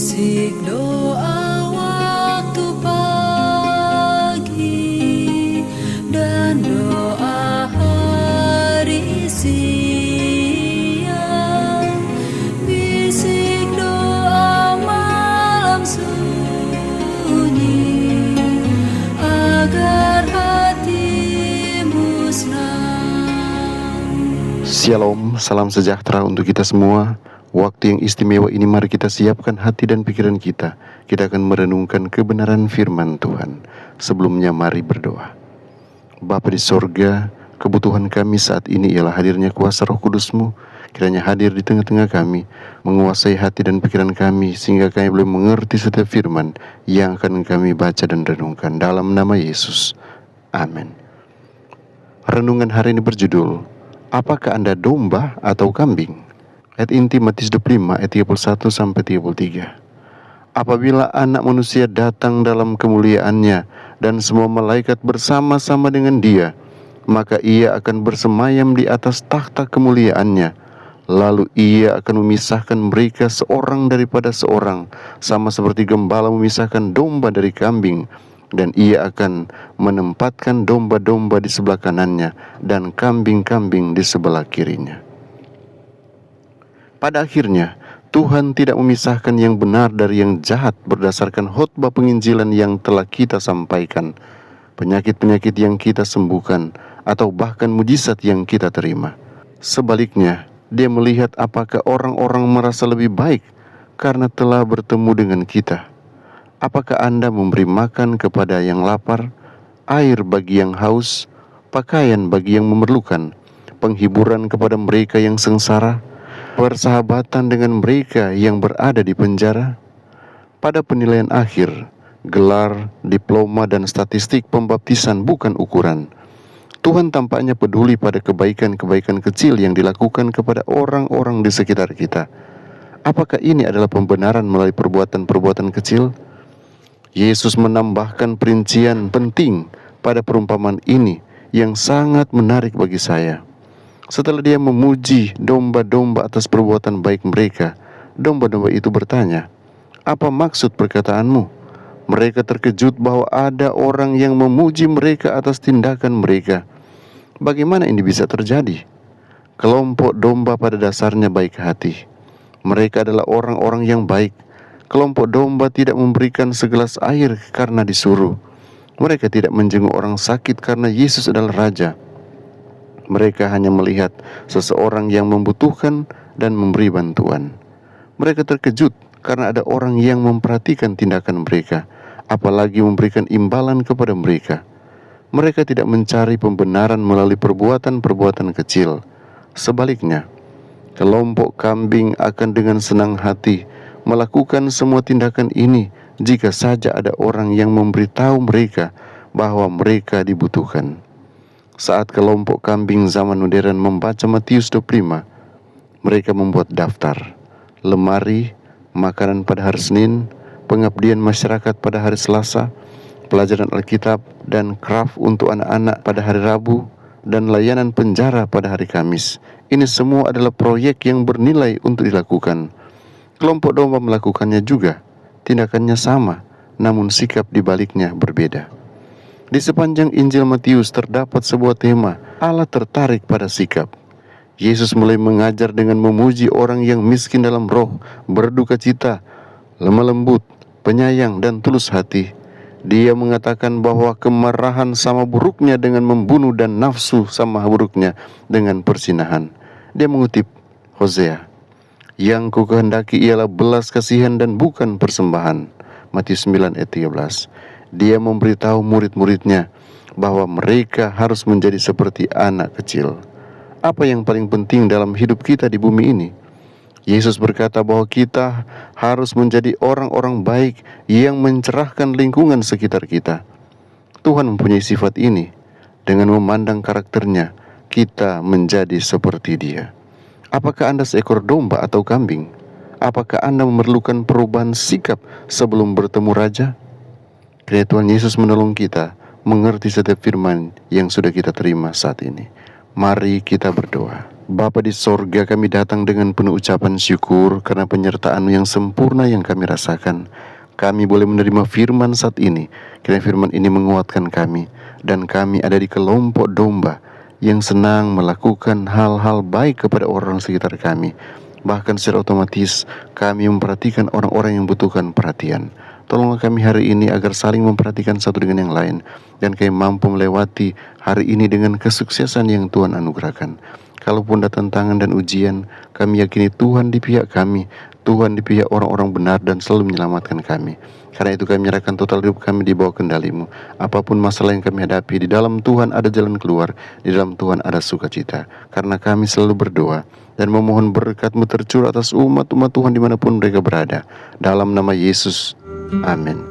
Bisik doa waktu pagi dan doa hari siang, bisik doa malam sunyi agar hatimu senang. Shalom, salam sejahtera untuk kita semua. Waktu yang istimewa ini mari kita siapkan hati dan pikiran kita. Kita akan merenungkan kebenaran firman Tuhan. Sebelumnya mari berdoa. Bapa di sorga, kebutuhan kami saat ini ialah hadirnya kuasa Roh Kudus-Mu. Kiranya hadir di tengah-tengah kami, menguasai hati dan pikiran kami, sehingga kami boleh mengerti setiap firman yang akan kami baca dan renungkan. Dalam nama Yesus, amin. Renungan hari ini berjudul, apakah Anda domba atau kambing? Ayat inti Matius 25 ayat 31-33. Apabila anak manusia datang dalam kemuliaannya dan semua malaikat bersama-sama dengan dia, maka ia akan bersemayam di atas takhta kemuliaannya. Lalu ia akan memisahkan mereka seorang daripada seorang, sama seperti gembala memisahkan domba dari kambing. Dan ia akan menempatkan domba-domba di sebelah kanannya dan kambing-kambing di sebelah kirinya. Pada akhirnya, Tuhan tidak memisahkan yang benar dari yang jahat berdasarkan khotbah penginjilan yang telah kita sampaikan, penyakit-penyakit yang kita sembuhkan, atau bahkan mujizat yang kita terima. Sebaliknya, Dia melihat apakah orang-orang merasa lebih baik karena telah bertemu dengan kita. Apakah Anda memberi makan kepada yang lapar, air bagi yang haus, pakaian bagi yang memerlukan, penghiburan kepada mereka yang sengsara, persahabatan dengan mereka yang berada di penjara? Pada penilaian akhir, gelar, diploma, dan statistik pembaptisan bukan ukuran. Tuhan tampaknya peduli pada kebaikan-kebaikan kecil yang dilakukan kepada orang-orang di sekitar kita. Apakah ini adalah pembenaran melalui perbuatan-perbuatan kecil? Yesus menambahkan perincian penting pada perumpamaan ini yang sangat menarik bagi saya. Setelah Dia memuji domba-domba atas perbuatan baik mereka, domba-domba itu bertanya, "Apa maksud perkataanmu?" Mereka terkejut bahwa ada orang yang memuji mereka atas tindakan mereka. Bagaimana ini bisa terjadi? Kelompok domba pada dasarnya baik hati. Mereka adalah orang-orang yang baik. Kelompok domba tidak memberikan segelas air karena disuruh. Mereka tidak menjenguk orang sakit karena Yesus adalah Raja. Mereka hanya melihat seseorang yang membutuhkan dan memberi bantuan. Mereka terkejut karena ada orang yang memperhatikan tindakan mereka, apalagi memberikan imbalan kepada mereka. Mereka tidak mencari pembenaran melalui perbuatan-perbuatan kecil. Sebaliknya, kelompok kambing akan dengan senang hati melakukan semua tindakan ini jika saja ada orang yang memberitahu mereka bahwa mereka dibutuhkan. Saat kelompok kambing zaman modern membaca Matius 25, mereka membuat daftar, lemari, makanan pada hari Senin, pengabdian masyarakat pada hari Selasa, pelajaran Alkitab dan kraft untuk anak-anak pada hari Rabu, dan layanan penjara pada hari Kamis. Ini semua adalah proyek yang bernilai untuk dilakukan. Kelompok domba melakukannya juga, tindakannya sama, namun sikap di baliknya berbeda. Di sepanjang Injil Matius terdapat sebuah tema, Allah tertarik pada sikap. Yesus mulai mengajar dengan memuji orang yang miskin dalam roh, berduka cita, lemah lembut, penyayang, dan tulus hati. Dia mengatakan bahwa kemarahan sama buruknya dengan membunuh dan nafsu sama buruknya dengan persinahan. Dia mengutip Hosea, "Yang ku kehendaki ialah belas kasihan dan bukan persembahan." Matius 9 ayat 13. Dia memberitahu murid-muridnya bahwa mereka harus menjadi seperti anak kecil. Apa yang paling penting dalam hidup kita di bumi ini? Yesus berkata bahwa kita harus menjadi orang-orang baik yang mencerahkan lingkungan sekitar kita. Tuhan mempunyai sifat ini. Dengan memandang karakternya, kita menjadi seperti Dia. Apakah Anda seekor domba atau kambing? Apakah Anda memerlukan perubahan sikap sebelum bertemu Raja? Kiranya Tuhan Yesus menolong kita mengerti setiap firman yang sudah kita terima saat ini. Mari kita berdoa. Bapa di sorga, kami datang dengan penuh ucapan syukur karena penyertaan-Mu yang sempurna yang kami rasakan. Kami boleh menerima firman saat ini, kiranya firman ini menguatkan kami, dan kami ada di kelompok domba yang senang melakukan hal-hal baik kepada orang sekitar kami. Bahkan secara otomatis kami memperhatikan orang-orang yang membutuhkan perhatian. Tolonglah kami hari ini agar saling memperhatikan satu dengan yang lain, dan kami mampu melewati hari ini dengan kesuksesan yang Tuhan anugerahkan. Kalaupun datang tantangan dan ujian, kami yakini Tuhan di pihak kami, Tuhan di pihak orang-orang benar dan selalu menyelamatkan kami. Karena itu kami menyerahkan total hidup kami di bawah kendali-Mu. Apapun masalah yang kami hadapi, di dalam Tuhan ada jalan keluar, di dalam Tuhan ada sukacita. Karena kami selalu berdoa dan memohon berkat-Mu tercurah atas umat-umat Tuhan dimanapun mereka berada. Dalam nama Yesus, amin.